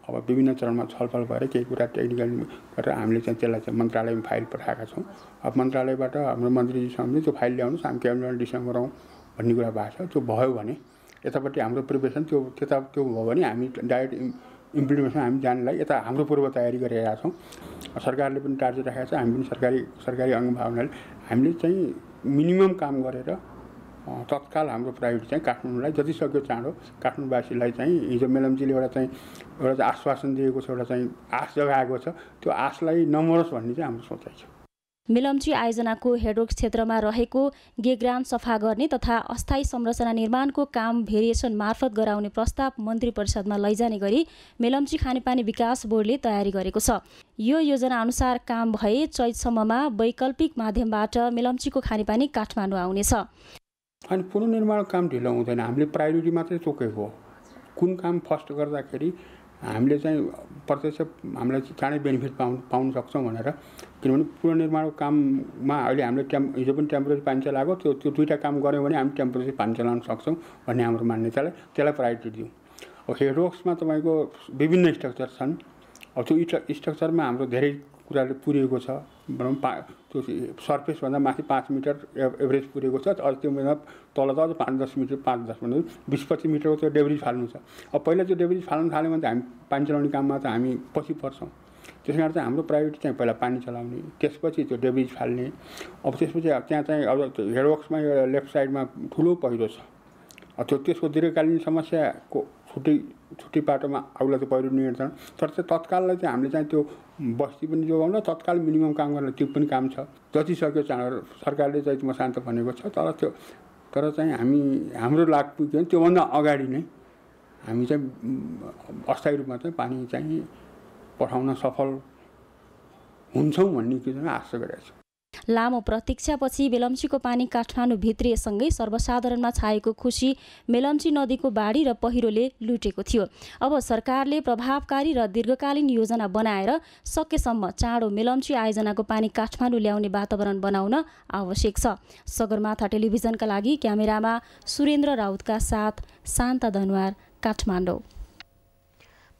अब विभिन्न चरणमा छलफल भएर केही कुरा टेक्निकल गरेर हामीले चाहिँ त्यसलाई चाहिँ मन्त्रालयमा फाइल पठाएका छौँ। अब मन्त्रालयबाट हाम्रो मन्त्रीजीसँग त्यो फाइल ल्याउनुहोस्, हामी क्याबिनेट डिसेम्बर आउँ भन्ने कुरा भएको छ। त्यो भयो भने यतापट्टि हाम्रो प्रिपरेसन त्यो भयो भने हामी डाइरेक्ट इम्प्लिमेन्टेसन हामी जानलाई यता हाम्रो पूर्व तयारी गरिरहेका छौँ। सरकारले पनि टार्गेट राखेको छ, हामी पनि सरकारी अङ्ग भावनाले हामीले चाहिँ मिनिमम काम गरेर तत्काल हाम्रो प्रायोरिटी चाहिँ काठमाडौँलाई जति सक्यो चाँडो काठमाडौँवासीलाई चाहिँ हिजो मेलम्चीले एउटा आश्वासन दिएको छ, एउटा चाहिँ आश जगाएको छ, त्यो आशलाई नमरोस् भन्ने चाहिँ हाम्रो सोचाइ छ। मेलम्ची आयोजनाको हेडवर्क क्षेत्रमा रहेको गेग्राम सफा गर्ने तथा अस्थायी संरचना निर्माणको काम भेरिएसन मार्फत गराउने प्रस्ताव मन्त्री परिषदमा लैजाने गरी मेलम्ची खानेपानी विकास बोर्डले तयारी गरेको छ। यो योजना अनुसार काम भए चैतसम्ममा वैकल्पिक माध्यमबाट मेलम्चीको खानेपानी काठमाडौँ आउनेछ। अनि पुनर्निर्माण काम ढिलो हुँदैन, हामीले प्रायोरिटी मात्रै तोकेको हो। कुन काम फर्स्ट गर्दाखेरि हामीले चाहिँ प्रत्यक्ष हामीलाई चाँडै बेनिफिट पाउन सक्छौँ भनेर, किनभने पुनर्निर्माणको काममा अहिले हामीले हिजो पनि टेम्परेरी पानी चलाएको त्यो 2टा काम गऱ्यौँ भने हामी टेम्परेरी पानी चलाउन सक्छौँ भन्ने हाम्रो मान्यतालाई त्यसलाई प्रायोरिटी दिउँ। अब हेडवर्क्समा तपाईँको विभिन्न स्ट्रक्चर छन्। अब त्यो स्ट्रक्चरमा हाम्रो धेरै कुराले पुरिएको छ। भनौँ त्यो सर्फेसभन्दा माथि 5 मिटर एभरेज पुरेको छ। अझ त्योभन्दा तल त अझ 5-10 मिटर 5-10 भन्दा 20-25 मिटरको त्यो डेब्रिज फाल्नु छ। अब पहिला त्यो डेब्रिज फाल्न थाल्यो भने त हामी पानी चलाउने काममा त हामी पछि पर्छौँ। त्यस कारण चाहिँ हाम्रो प्रायोरिटी चाहिँ पहिला पानी चलाउने, त्यसपछि त्यो डेब्रिज फाल्ने। अब त्यसपछि त्यहाँ चाहिँ अब हेडवर्क्समा यो लेफ्ट साइडमा ठुलो पहिरो छ। त्यसको दीर्घकालीन समस्याको छुट्टी पाटोमा आउला त्यो पहिरो नियन्त्रण। तर चाहिँ तत्काललाई चाहिँ हामीले चाहिँ त्यो बस्ती पनि जोगाउन तत्काल मिनिमम काम गर्न त्यो पनि काम छ। जति सक्यो चाँडो सरकारले चाहिँ मसान्त भनेको छ। तर चाहिँ हाम्रो लाग पुग्यो भने त्योभन्दा अगाडि नै हामी चाहिँ अस्थायी रूपमा चाहिँ पानी चाहिँ पठाउन सफल हुन्छौँ भन्ने कुरा आशा गरेको छु। लामो प्रतीक्षापछि मेलम्चीको पानी काठमाडौँ भित्रिएसँगै सर्वसाधारणमा छाएको खुसी मेलम्ची नदीको बाढी र पहिरोले लुटेको थियो। अब सरकारले प्रभावकारी र दीर्घकालीन योजना बनाएर सकेसम्म चाँडो मेलम्ची आयोजनाको पानी काठमाडौँ ल्याउने वातावरण बनाउन आवश्यक छ। सगरमाथा टेलिभिजनका लागि क्यामेरामा सुरेन्द्र राउतका साथ शान्ता दनवार, काठमाडौँ।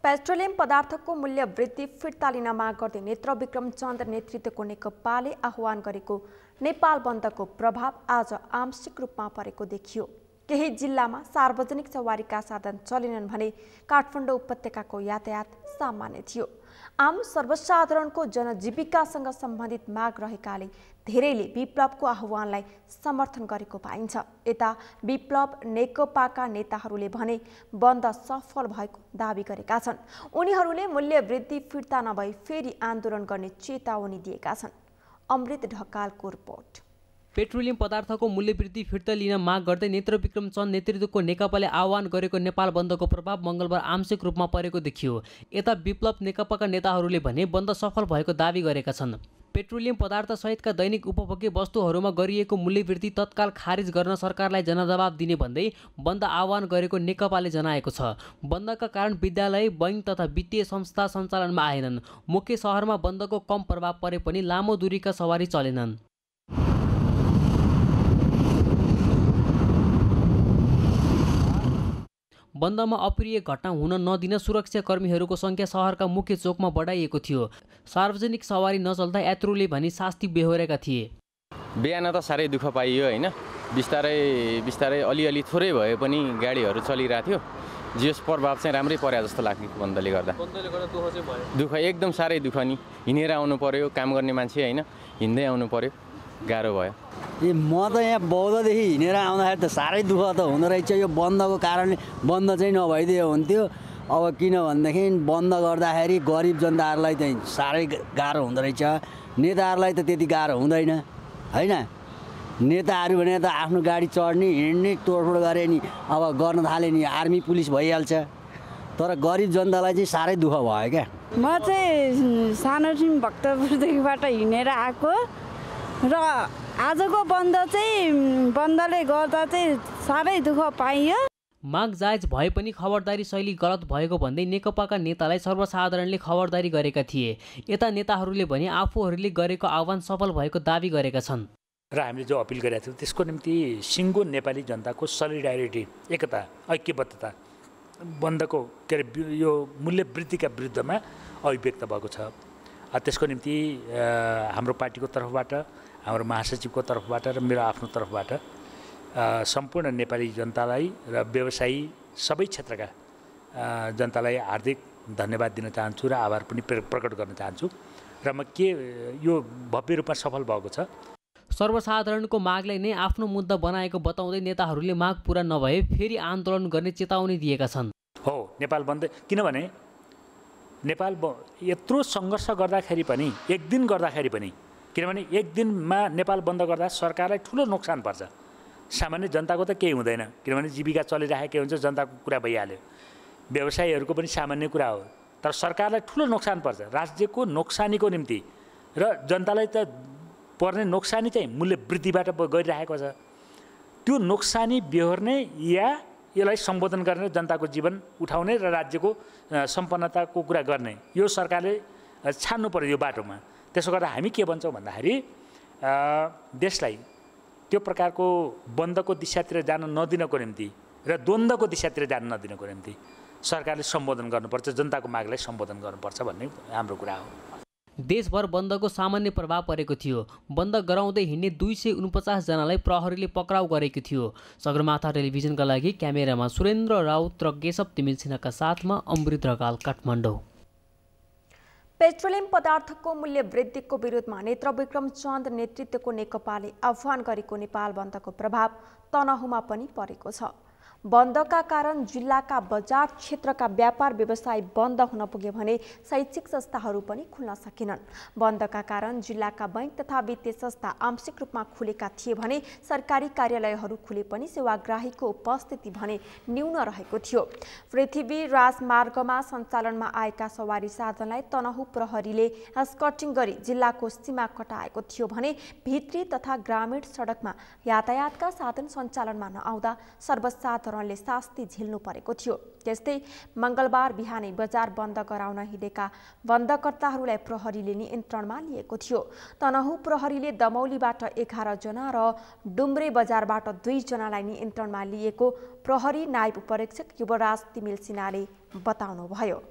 पेट्रोलियम पदार्थको मूल्य वृद्धि फिर्ता लिन माग गर्दै नेत्रविक्रम चन्द नेतृत्वको नेकपाले आह्वान गरेको नेपाल बन्दको प्रभाव आज आंशिक रूपमा परेको देखियो। केही जिल्लामा सार्वजनिक सवारीका साधन चलेनन् भने काठमाडौँ उपत्यकाको यातायात सामान्य थियो। आम सर्वसाधारणको जनजीविकासँग सम्बन्धित माग रहेकाले धेरैले विप्लवको आह्वानलाई समर्थन गरेको पाइन्छ। यता विप्लव नेकपाका नेताहरूले भने बन्द सफल भएको दावी गरेका छन्। उनीहरूले मूल्य वृद्धि फिर्ता नभई फेरि आन्दोलन गर्ने चेतावनी दिएका छन्। अमृत ढकालको रिपोर्ट। पेट्रोलियम पदार्थको मूल्य वृद्धि फिर्ता लिन माग गर्दै नेत्रविक्रम चन्द नेतृत्वको नेकपाले आह्वान गरेको नेपाल बन्दको प्रभाव मङ्गलबार आंशिक रूपमा परेको देखियो। यता विप्लव नेकपाका नेताहरूले भने बन्द सफल भएको दावी गरेका छन्। पेट्रोलियम पदार्थ सहितका दैनिक उपभोग्य वस्तुहरूमा गरिएको मूल्य वृद्धि तत्काल खारिज गर्न सरकारलाई जनजवाब दिने भन्दै बन्द आह्वान गरेको नेकपाले जनाएको छ। बन्दका कारण विद्यालय, बैंक तथा वित्तीय संस्था सञ्चालनमा आएनन्। मुख्य सहरमा बन्दको कम प्रभाव परे पनि लामो दूरीका सवारी चलेनन्। बन्दमा अप्रिय घटना हुन नदिन सुरक्षाकर्मीहरूको सङ्ख्या सहरका मुख्य चोकमा बढाइएको थियो। सार्वजनिक सवारी नचल्दा यात्रुले भने शास्ति बेहोरेका थिए। बिहान त साह्रै दुःख पाइयो होइन, बिस्तारै अलिअलि थोरै भए पनि गाडीहरू चलिरहेको थियो। जियोस् प्रभाव चाहिँ राम्रै पर्यो जस्तो लाग्यो बन्दले गर्दा। दुःख एकदम साह्रै दुःख नि, हिँडेर आउनु पर्यो, काम गर्ने मान्छे होइन, हिँड्दै आउनु पर्यो, गाह्रो भयो। म त यहाँ बौद्धदेखि हिँडेर आउँदाखेरि त साह्रै दुःख त हुँदो रहेछ। यो बन्दको कारणले बन्द चाहिँ नभइदियो हुन्थ्यो। अब किन भनेदेखि बन्द गर्दाखेरि गरिब जनताहरूलाई चाहिँ साह्रै गाह्रो हुँदो रहेछ। नेताहरूलाई त त्यति गाह्रो हुँदैन होइन। नेताहरू भने त आफ्नो गाडी चढ्ने, हिँड्ने, तोडफोड गरे नि, अब गर्न थाले नि आर्मी पुलिस भइहाल्छ। तर गरिब जनतालाई चाहिँ साह्रै दुःख भयो क्या। म चाहिँ सानोदेखि भक्तपुरदेखिबाट हिँडेर आएको र आजको बन्दले गर्दा चाहिँ साह्रै दुःख पाइयो। माग जायज भए पनि खबरदारी शैली गलत भएको भन्दै नेकपाका नेतालाई सर्वसाधारणले खबरदारी गरेका थिए। यता नेताहरूले भने आफूहरूले गरेको आह्वान सफल भएको दावी गरेका छन्। र हामीले जो अपिल गरेका थियौँ त्यसको निम्ति सिङ्गो नेपाली जनताको सोलिडारिटी, एकता, ऐक्यबद्धता बन्दको के अरे यो मूल्य वृद्धिका विरुद्धमा अभिव्यक्त भएको छ। त्यसको निम्ति हाम्रो पार्टीको तर्फबाट, हाम्रो महासचिवको तर्फबाट र मेरो आफ्नो तर्फबाट सम्पूर्ण नेपाली जनतालाई र व्यवसायी सबै क्षेत्रका जनतालाई हार्दिक धन्यवाद दिन चाहन्छु र आभार पनि प्रकट गर्न चाहन्छु। र म यो भव्य रूपमा सफल भएको छ। सर्वसाधारणको मागलाई नै आफ्नो मुद्दा बनाएको बताउँदै नेताहरूले माग पुरा नभए फेरि आन्दोलन गर्ने चेतावनी दिएका छन्। हो, नेपाल बन्द, किनभने नेपाल यत्रो सङ्घर्ष गर्दाखेरि पनि, एक दिन गर्दाखेरि पनि, किनभने एक दिनमा नेपाल बन्द गर्दा सरकारलाई ठुलो नोक्सान पर्छ। सामान्य जनताको त केही हुँदैन, किनभने जीविका चलिरहेकै हुन्छ, जनताको कुरा भइहाल्यो। व्यवसायीहरूको पनि सामान्य कुरा हो। तर सरकारलाई ठुलो नोक्सान पर्छ। राज्यको नोक्सानीको निम्ति र जनतालाई त पर्ने नोक्सानी चाहिँ मूल्य वृद्धिबाट गरिरहेको छ। त्यो नोक्सानी बेहोर्ने या यसलाई सम्बोधन गर्ने, जनताको जीवन उठाउने र राज्यको सम्पन्नताको कुरा गर्ने, यो सरकारले छान्नु पर्यो यो बाटोमा। त्यसो गर्दा हामी के भन्छौँ भन्दाखेरि देशलाई त्यो प्रकारको बन्दको दिशातिर जान नदिनको निम्ति र द्वन्द्वको दिशातिर जान नदिनको निम्ति सरकारले सम्बोधन गर्नुपर्छ, जनताको मागलाई सम्बोधन गर्नुपर्छ भन्ने हाम्रो कुरा हो। देशभर बन्दको सामान्य प्रभाव परेको थियो। बन्द गराउँदै हिँड्ने 249 जनालाई प्रहरीले पक्राउ गरेको थियो। सगरमाथा टेलिभिजनका लागि क्यामेरामा सुरेन्द्र राउत र केशव तिमिल सिन्हाका साथमा अमृत ढकाल, काठमाडौँ। पेट्रोलियम पदार्थको मूल्य वृद्धिको विरोधमा नेत्रविक्रम चन्द नेतृत्वको नेकपाले आह्वान गरेको नेपाल बन्दको प्रभाव तनहुँमा पनि परेको छ। बन्दका कारण जिल्लाका बजार क्षेत्रका व्यापार व्यवसाय बन्द हुन पुगे भने शैक्षिक संस्थाहरू पनि खुल्न सकेनन्। बन्दका कारण जिल्लाका बैंक तथा वित्तीय संस्था आंशिक रूपमा खुलेका थिए भने सरकारी कार्यालयहरू खुले पनि सेवाग्राहीको उपस्थिति भने न्यून रहेको थियो। पृथ्वी राजमार्गमा सञ्चालनमा आएका सवारी साधनलाई तनहुँ प्रहरीले स्कटिङ गरी जिल्लाको सीमा कटाएको थियो भने भित्री तथा ग्रामीण सडकमा यातायातका साधन सञ्चालनमा नआउँदा सर्वसाधारणले शास्ति झेल्नु परेको थियो। त्यस्तै मंगलबार बिहानै बजार बन्द गराउन हिँडेका बन्दकर्ताहरूलाई प्रहरीले नियन्त्रणमा लिएको थियो। तनहुँ प्रहरीले दमौलीबाट 11 जना र डुम्रे बजारबाट 2 जनालाई नियन्त्रणमा लिएको प्रहरी नायब उपरीक्षक युवराज तिमिल सिन्हाले बताउनुभयो।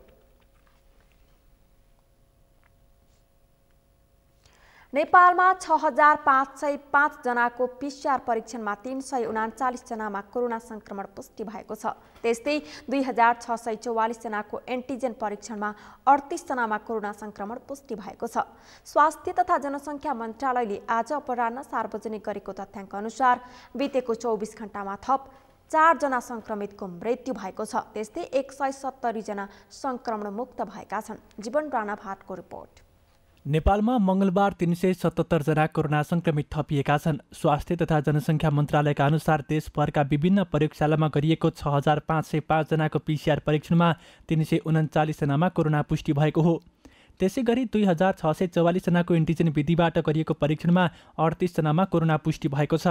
नेपालमा 6505 जनाको PCR परीक्षणमा 339 जनामा कोरोना संक्रमण पुष्टि भएको छ। त्यस्तै 2644 जनाको एन्टिजेन परीक्षणमा 38 जनामा कोरोना संक्रमण पुष्टि भएको छ। स्वास्थ्य तथा जनसङ्ख्या मन्त्रालयले आज अपराह्न सार्वजनिक गरेको तथ्याङ्क अनुसार बितेको 24 घण्टामा थप 4 जना संक्रमितको मृत्यु भएको छ। त्यस्तै 170 जना संक्रमण मुक्त भएका छन्। जीवन राणाभाटको रिपोर्ट। नेपालमा मंगलबार 377 जना कोरोना संक्रमित थपिएका छन्। स्वास्थ्य तथा जनसङ्ख्या मन्त्रालयका अनुसार देशभरका विभिन्न प्रयोगशालामा गरिएको 6505 जनाको PCR परीक्षणमा 339 जनामा कोरोना पुष्टि भएको हो। त्यसै गरी 2644 जनाको एन्टिजेन विधिबाट गरिएको परीक्षणमा 38 जनामा कोरोना पुष्टि भएको छ।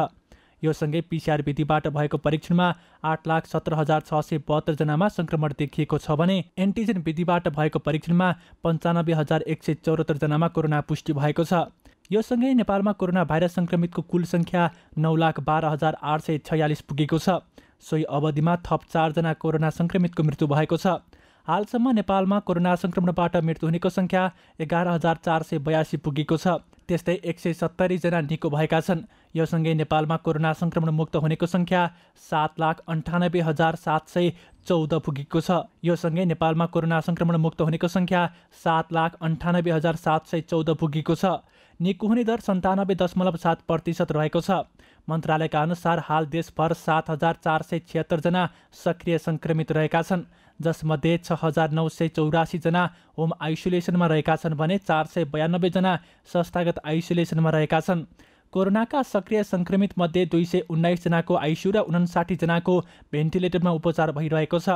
यो सँगै PCR विधिबाट भएको परीक्षणमा 8,17,672 जनामा संक्रमण देखिएको छ भने एन्टिजेन विधिबाट भएको परीक्षणमा 95,174 जनामा कोरोना पुष्टि भएको छ। यो सँगै नेपालमा कोरोना भाइरस संक्रमितको कुल संख्या 9,12,846 पुगेको छ। सोही अवधिमा थप 4 जना कोरोना संक्रमितको मृत्यु भएको छ। हालसम्म नेपालमा कोरोना संक्रमणबाट मृत्यु हुनेको संख्या 11,482 पुगेको छ। त्यस्तै 170 जना निको भएका छन्। यो सँगै नेपालमा कोरोना संक्रमण मुक्त हुनेको संख्या 7,98,714 पुगेको छ। यो सँगै नेपालमा कोरोना संक्रमण मुक्त हुनेको संख्या 7,98,714 पुगेको छ। निको हुने दर 97.7% रहेको छ। मन्त्रालयका अनुसार हाल देशभर 7,476 जना सक्रिय संक्रमित रहेका छन्, जसमध्ये 6,984 जना होम आइसोलेसनमा रहेका छन् भने 492 जना संस्थागत आइसोलेसनमा रहेका छन्। कोरोनाका सक्रिय संक्रमित मध्ये 219 जनाको आइसियु र 59 जनाको भेन्टिलेटरमा उपचार भइरहेको छ।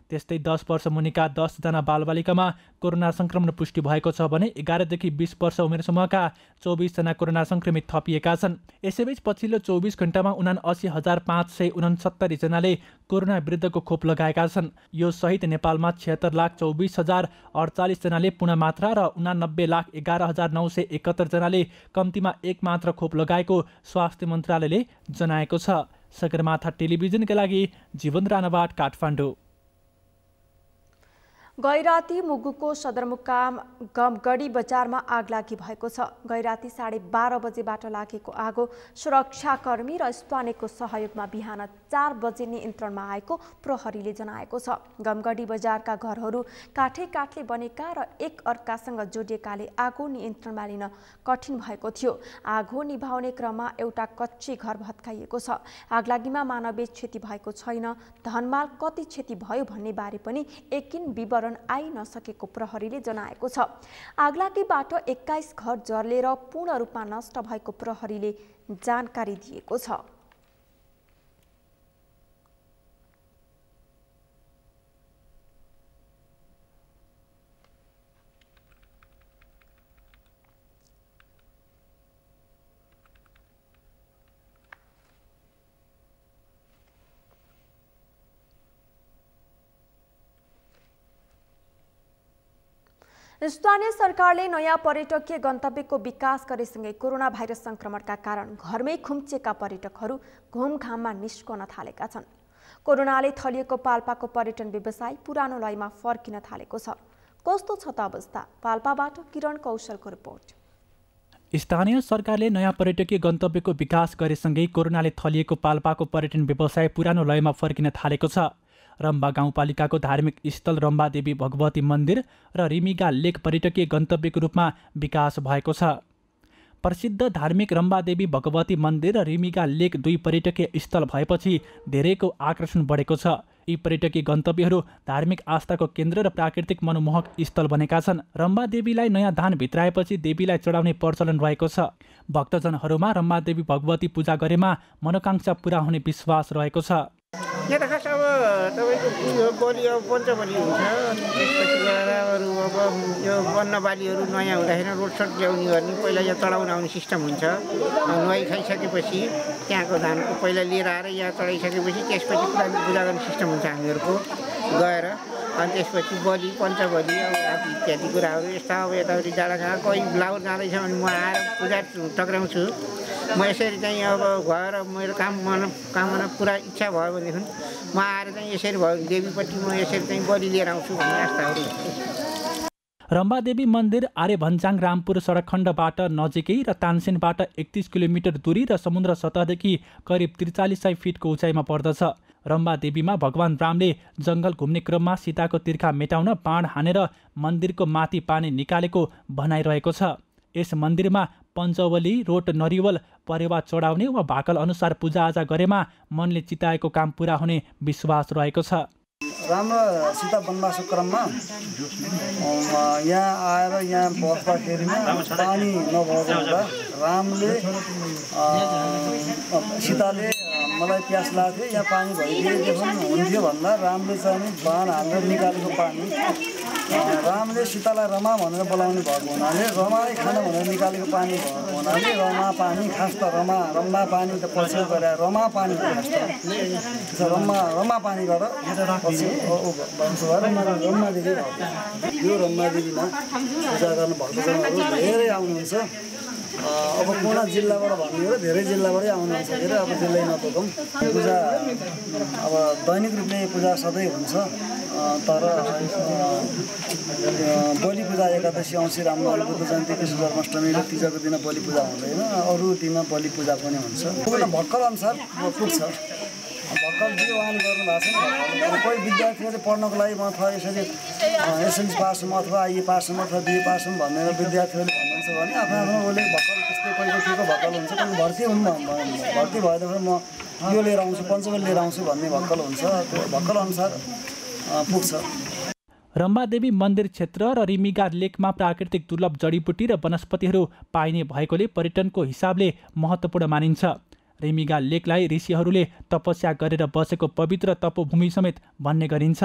त्यस्तै 10 वर्ष मुनिका 10 जना बालबालिकामा कोरोना संक्रमण पुष्टि भएको छ भने 11 देखि 20 वर्ष उमेर समूहका 24 जना कोरोना संक्रमित थपिएका छन्। यसैबीच पछिल्लो 24 घण्टामा 79,569 जनाले कोरोना विरुद्धको खोप लगाएका छन्। यो सहित नेपालमा 76,24,048 जनाले पूर्ण मात्रा र 89,11,971 जनाले कम्तीमा 1 मात्र खोप लगाएको स्वास्थ्य मन्त्रालयले जनाएको छ। सगरमाथा टेलिभिजनका लागि जीवन राणाबाट काठमाडौँ। गैराती मुगुको सदरमुकाम गमगढी बजारमा आगलागी भएको छ। गैराती 12:30 बजेबाट लागेको आगो सुरक्षाकर्मी र स्थानीयको सहयोगमा बिहान 4 बजे नियन्त्रणमा आएको प्रहरीले जनाएको छ। गमगढी बजारका घरहरू काठले बनेका र एक अर्कासँग जोडिएकाले आगो नियन्त्रणमा लिन कठिन भएको थियो। आगो निभाउने क्रममा एउटा कच्ची घर भत्काइएको छ। आगलागीमा मानवीय क्षति भएको छैन। धनमाल कति क्षति भयो भन्ने बारे पनि एकिन विवरण आई नसकेको प्रहरीले जनाएको छ। आगलागीबाट 21 घर जलेर पूर्ण रूपमा नष्ट भएको प्रहरीले जानकारी दिएको छ। स्थानीय सरकारले नयाँ पर्यटकीय गन्तव्यको विकास गरेसँगै कोरोना भाइरस संक्रमणका कारण घरमै खुम्चिएका पर्यटकहरू घुमघाममा निस्कन थालेका छन्। कोरोनाले थलिएको पाल्पाको पर्यटन व्यवसाय पुरानो लयमा फर्किन थालेको छ। कस्तो छ त अवस्था? पाल्पाबाट किरण कौशलको रिपोर्ट। स्थानीय सरकारले नयाँ पर्यटकीय गन्तव्यको विकास गरेसँगै कोरोनाले थलिएको पाल्पाको पर्यटन व्यवसाय पुरानो लयमा फर्किन थालेको छ। रम्बा गाउँपालिकाको धार्मिक स्थल रम्बादेवी भगवती मन्दिर र रिमिगा लेक पर्यटकीय गन्तव्यको रूपमा विकास भएको छ। प्रसिद्ध धार्मिक रम्बादेवी भगवती मन्दिर र रिमिका लेक 2 पर्यटकीय स्थल भएपछि धेरैको आकर्षण बढेको छ। यी पर्यटकीय गन्तव्यहरू धार्मिक आस्थाको केन्द्र र प्राकृतिक मनमोहक स्थल बनेका छन्। रम्बादेवीलाई नयाँ धान भित्राएपछि देवीलाई चढाउने प्रचलन रहेको छ। भक्तजनहरूमा रम्बादेवी भगवती पूजा गरेमा मनोकांक्षा पुरा हुने विश्वास रहेको छ। यहाँ त खास अब तपाईँको बलि अब पञ्चबली हुन्छ, त्यसपछि गएर अरू अब यो वन्न बालीहरू नयाँ हुँदाखेरि रोडसट ल्याउने गर्ने पहिला यहाँ चढाउन आउने सिस्टम हुन्छ। नुहाइ खाइसकेपछि त्यहाँको धानको पहिला लिएर आएर यहाँ चढाइसकेपछि त्यसपछि पूजा गर्ने सिस्टम हुन्छ हामीहरूको गएर। अनि त्यसपछि बलि पञ्चबली अब इत्यादि कुराहरू यस्ता अब यताउति जाँदा कोही ब्लाउज जाँदैछ भने म आएर पूजा टक्राउँछु। म यसरी चाहिँ अब गएर मेरो कामना पुरा इच्छा भयो भनेदेखि म आएर चाहिँ यसरी भयो देवीपट्टि म यसरी चाहिँ बलि लिएर आउँछु भन्ने आस्थाहरू। रम्बादेवी मन्दिर आर्य भन्ज्याङ रामपुर सडक खण्डबाट नजिकै र तानसेनबाट 31 किलोमिटर दूरी र समुद्र सतहदेखि करिब 4300 फिटको उचाइमा पर्दछ। रम्बादेवीमा भगवान रामले जङ्गल घुम्ने क्रममा सीताको तिर्खा मेटाउन बाण हानेर मन्दिरको माथि पानी निकालेको भनाइरहेको छ। यस मन्दिरमा पञ्चवली रोट नरिवल परेवा चढाउने वा भाकल अनुसार पूजाआजा गरेमा मनले चिताएको काम पुरा हुने विश्वास रहेको छ। राम र सीता वनवासको क्रममा यहाँ आएर यहाँ बस्दाखेरिमा पानी नभएको हुँदा रामले सीताले मलाई प्यास लाग्थ्यो यहाँ पानी भइदिएदेखि हुन्थ्यो भन्दा रामले चाहिँ बाण हालेर निकालेको पानी रामले सीतालाई रमा भनेर बोलाउने भएको हुनाले रमाले खान भनेर निकालेको पानी भएको हुनाले रमा पानी खास त रम्बा पानी त पछि गएर रमा पानी खास त रमा पानी गरेर रम्बादेवी यो रम्बादेवीमा पूजा गर्न भक्तजनहरू धेरै आउनुहुन्छ। अब कुना जिल्लाबाट भन्ने हो धेरै जिल्लाबाटै आउनुहुन्छ के अरे अब जिल्लै नतोकौँ पूजा अब दैनिक रूपले पूजा सधैँ हुन्छ। तर बलि पूजा एकादशी औँसी रामनवमी बुद्ध जयन्ती कृष्ण जन्माष्टमी र तिजको दिन बलि पूजा हुँदैन, अरू दिन बलि पूजा पनि हुन्छ। भर्खर अनुसार पुग्छ भर्खर जे उहाँले गर्नुभएको छ नि। कोही विद्यार्थीहरूले पढ्नको लागि म अथवा यसरी एसएलसी पास हुँ अथवा आइए पास हुँ अथवा बिए पास हुँ भनेर विद्यार्थीहरूले भन्नुहुन्छ भने आफ्नो आफ्नो उसले भर्खर त्यस्तै पैसा केको भर्खर हुन्छ पनि भर्ती हुन् भर्ती भएदेखि म यो लिएर आउँछु पञ्चबली लिएर आउँछु भन्ने भर्खर हुन्छ। त्यो भर्खर अनुसार पुग्छ। रम्बादेवी मन्दिर क्षेत्र र रिमिगा लेकमा प्राकृतिक दुर्लभ जडीबुटी र वनस्पतिहरू पाइने भएकोले पर्यटनको हिसाबले महत्त्वपूर्ण मानिन्छ। रिमिगा लेकलाई ऋषिहरूले तपस्या गरेर बसेको पवित्र तपोभूमि समेत भन्ने गरिन्छ।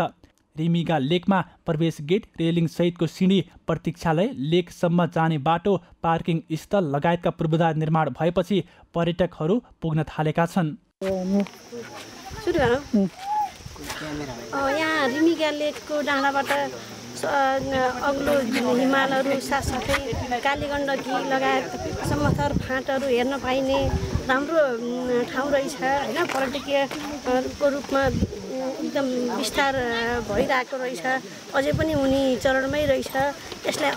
रिमिगा लेकमा प्रवेश गेट, रेलिङ सहितको सिँढी, प्रतीक्षालय, लेकसम्म जाने बाटो, पार्किङ स्थल लगायतका पूर्वाधार निर्माण भएपछि पर्यटकहरू पुग्न थालेका छन्। यहाँ रिमिगा लेकको डाँडाबाट अग्लो हिमालहरू साथसाथै कालीगण्डकी लगायत समथर फाँटहरू हेर्न पाइने राम्रो ठाउँ रहेछ होइन। पर्यटकीयको रूपमा एकदम विस्तार भइरहेको रहेछ, अझै पनि हुने चरणमै रहेछ। यसलाई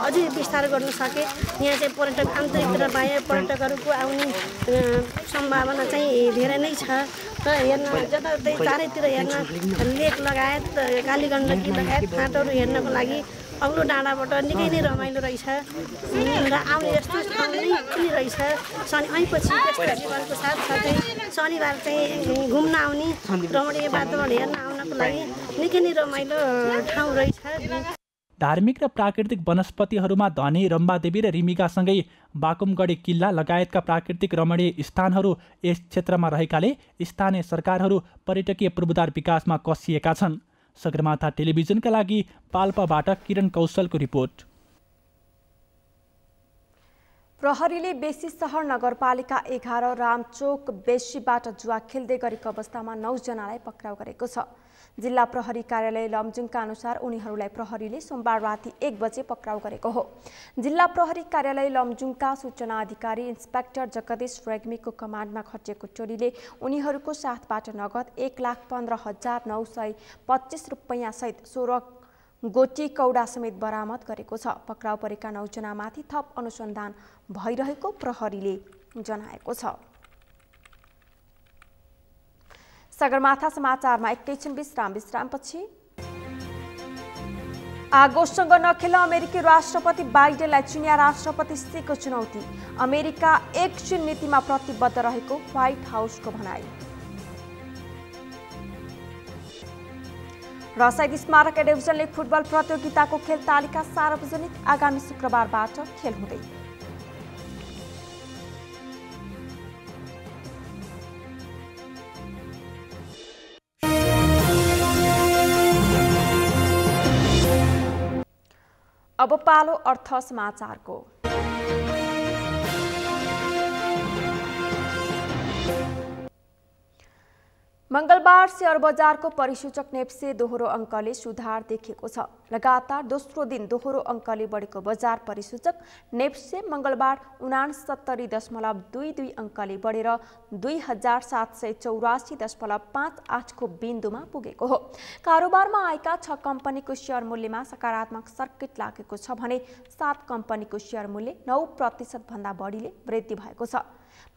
अझै विस्तार गर्न सके यहाँ चाहिँ पर्यटक आन्तरिक र बाह्य पर्यटकहरूको आउने सम्भावना चाहिँ धेरै नै छ। र हेर्न जताततै चारैतिर हेर्न लेक लगायत कालीगण्डकी लगायत फाँटहरू हेर्नको लागि अग्लो डाँडाबाट निकै नै रमाइलो रहेछ र आउने यस्तो ठाउँ नै पनि रहेछ। ऐपछि व्यस्त जीवनको साथसाथै शनिबार चाहिँ घुम्न आउने रमणीय वातावरण हेर्न आउनको लागि निकै नै रमाइलो ठाउँ रहेछ। धार्मिक र प्राकृतिक वनस्पतिहरूमा धनी रम्बादेवी र रिमिगासँगै बाकुमगढी किल्ला लगायतका प्राकृतिक रमणीय स्थानहरू यस क्षेत्रमा रहेकाले स्थानीय सरकारहरू पर्यटकीय पूर्वाधार विकासमा कसिएका छन्। सगरमाथा टेलिभिजनका लागि पाल्पाबाट किरण कौशलको रिपोर्ट। प्रहरीले बेसी सहर नगरपालिका 11 रामचोक बेसीबाट जुवा खेल्दै गरेको अवस्थामा 9 जनालाई पक्राउ गरेको छ। जिल्ला प्रहरी कार्यालय लमजुङका अनुसार उनीहरूलाई प्रहरीले सोमबार राति 1 बजे पक्राउ गरेको हो। जिल्ला प्रहरी कार्यालय लमजुङका सूचना अधिकारी इन्स्पेक्टर जगदीश रेग्मीको कमान्डमा खटिएको टोलीले उनीहरूको साथबाट नगद 1,15,925 रुपैयाँ सहित 16 गोटी कौडा समेत बरामद गरेको छ। पक्राउ परेका 9 जनामाथि थप अनुसन्धान भइरहेको प्रहरीले जनाएको छ। सगरमाथा समाचारमा एकैछिन विश्रामपछि आगोसँग नखेल अमेरिकी राष्ट्रपति बाइडेनलाई चिनिया राष्ट्रपति सीको चुनौती। अमेरिका एक चीन नीतिमा प्रतिबद्ध रहेको व्हाइट हाउसको भनाई। रसाइद स्मारक ए डिभिजन लिग फुटबल प्रतियोगिताको खेल तालिका सार्वजनिक। आगामी शुक्रबारबाट खेल हुँदै। अब पालो अर्थ समाचारको। मंगलबार शेयर बजारको परिसूचक नेप्से दोहोरो अङ्कले सुधार देखेको छ। लगातार दोस्रो दिन दोहोरो अङ्कले बढेको बजार परिसूचक नेप्से मंगलबार 69.22 अङ्कले बढेर 2784.58 को बिन्दुमा पुगेको हो। कारोबारमा आएका 6 कम्पनीको शेयर मूल्यमा सकारात्मक सर्किट लागेको छ भने 7 कम्पनीको शेयर मूल्य 9% भन्दा बढीले वृद्धि भएको छ।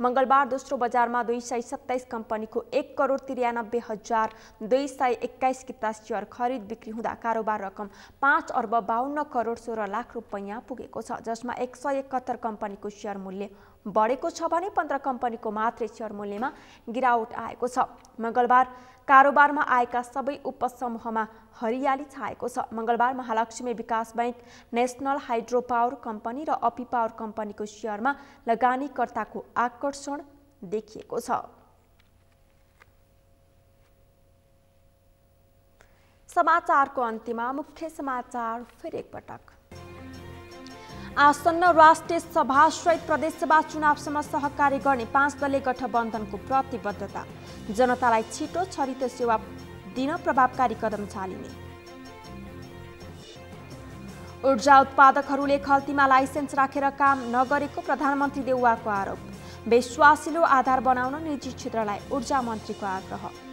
मंगलबार दोस्रो बजारमा 227 कम्पनीको 1,93,221 किता शेयर खरिद बिक्री हुँदा कारोबार रकम 5,52,16,00,000 रुपैयाँ पुगेको छ, जसमा 171 कम्पनीको शेयर मूल्य बढेको छ भने 15 कम्पनीको मात्रै शेयर मूल्यमा गिरावट आएको छ। मंगलबार कारोबारमा आएका सबै उपसमूहमा हरियाली छाएको छ। मंगलबार महालक्ष्मी विकास bank, national hydro power company र अपी पावर कम्पनीको शेयरमा लगानीकर्ताको आकर्षण देखिएको छ। समाचारको अन्त्यमा मुख्य समाचार फेरि एकपटक। आसन्न राष्ट्रिय सभा सहित प्रदेशसभा चुनावसम्म सहकार्य गर्ने 5 दलीय गठबन्धनको प्रतिबद्धता। जनतालाई छिटो छरितो सेवा दिन प्रभावकारी कदम चालिने। ऊर्जा उत्पादकहरूले खल्तीमा लाइसेन्स राखेर काम नगरेको प्रधानमन्त्री देउवाको आरोप। विश्वासिलो आधार बनाउन निजी क्षेत्रलाई ऊर्जा मन्त्रीको आग्रह।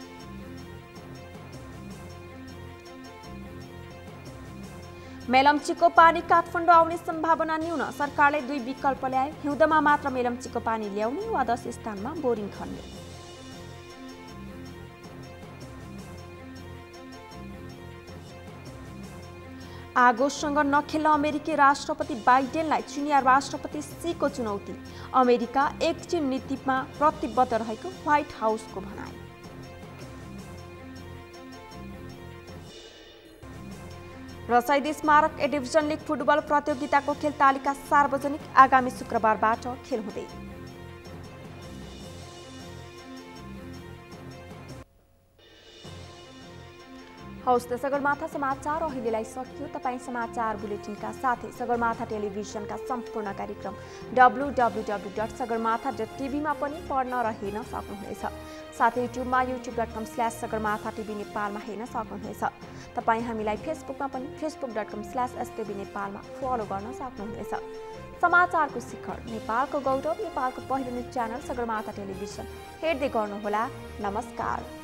मेलम्चीको पानी काठमाडौँ आउने सम्भावना न्यून। सरकारले 2 विकल्प ल्याए। हिउँदमा मात्र मेलम्चीको पानी ल्याउने वा 10 स्थानमा बोरिङ खन्ने। आगोसँग नखेल अमेरिकी राष्ट्रपति बाइडेनलाई चिनिया राष्ट्रपति सीको चुनौती। अमेरिका एक चीन नीतिमा प्रतिबद्ध रहेको व्हाइट हाउसको भनाई। रसाइद स्मारक ए डिभिजन लिग फुटबल प्रतियोगिताको खेल तालिका सार्वजनिक। आगामी शुक्रबारबाट खेल हुँदै। हौस् त सगरमाथा समाचार अहिलेलाई सकियो। तपाईँ समाचार बुलेटिनका साथै सगरमाथा टेलिभिजनका सम्पूर्ण कार्यक्रम www.sagarmatha.tv मा पनि पढ्न र हेर्न सक्नुहुनेछ। साथै युट्युबमा youtube.com/sagarmatha.tv नेपालमा हेर्न सक्नुहुनेछ। तपाईँ हामीलाई फेसबुकमा पनि facebook.com/stv नेपालमा फलो गर्न सक्नुहुनेछ। समाचारको शिखर, नेपालको गौरव, नेपालको पहिलो न्युज च्यानल सगरमाथा टेलिभिजन हेर्दै गर्नुहोला। नमस्कार।